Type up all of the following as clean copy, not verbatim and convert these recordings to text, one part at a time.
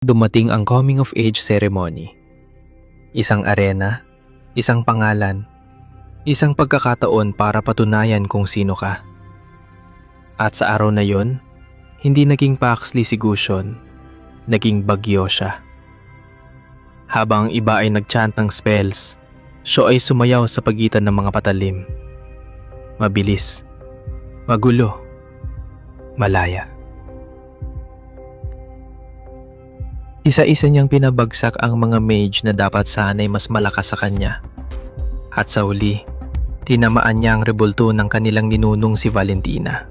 Dumating ang coming of age ceremony. Isang arena, isang pangalan, isang pagkakataon para patunayan kung sino ka. At sa araw na yon, hindi naging Paxley si Gusion, naging bagyo siya. Habang ang iba ay nagchant ng spells, siya ay sumayaw sa pagitan ng mga patalim. Mabilis, magulo, malaya. Isa-isa niyang pinabagsak ang mga mage na dapat sana'y mas malakas sa kanya. At sa huli, tinamaan niya ang rebulto ng kanilang ninunong si Valentina.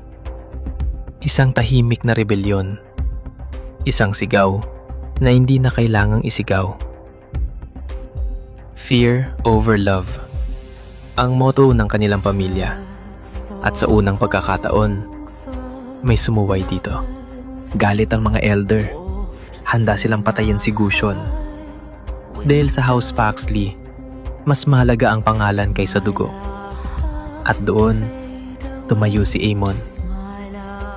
Isang tahimik na rebelyon. Isang sigaw na hindi na kailangang isigaw. Fear over love. Ang motto ng kanilang pamilya. At sa unang pagkakataon, may sumuway dito. Galit ang mga elder. Handa silang patayin si Gusion. Dahil sa House Paxley, mas mahalaga ang pangalan kaysa dugo. At doon, tumayo si Aemon.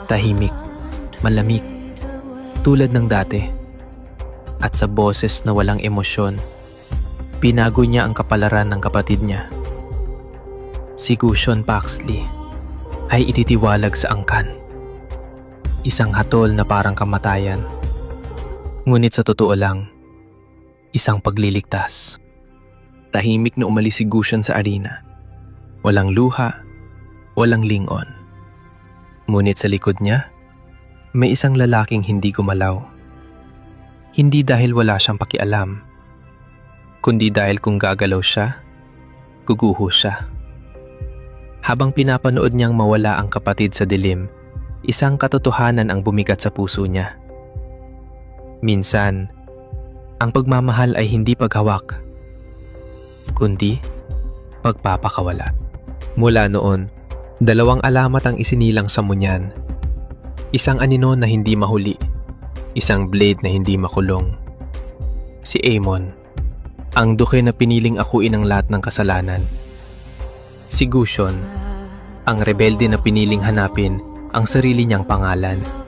Tahimik, malamig, tulad ng dati. At sa boses na walang emosyon, pinago niya ang kapalaran ng kapatid niya. Si Gusion Paxley ay ititiwalag sa angkan. Isang hatol na parang kamatayan. Ngunit sa totoo lang, isang pagliligtas. Tahimik na umalis si Gusion sa arena. Walang luha, walang lingon. Ngunit sa likod niya, may isang lalaking hindi gumalaw. Hindi dahil wala siyang pakialam, kundi dahil kung gagalaw siya, guguho siya. Habang pinapanood niyang mawala ang kapatid sa dilim, isang katotohanan ang bumigat sa puso niya. Minsan, ang pagmamahal ay hindi paghawak, kundi pagpapakawala. Mula noon, dalawang alamat ang isinilang sa munyan. Isang anino na hindi mahuli, isang blade na hindi makulong. Si Aemon, ang duke na piniling akuin ang lahat ng kasalanan. Si Gusion, ang rebelde na piniling hanapin ang sarili niyang pangalan.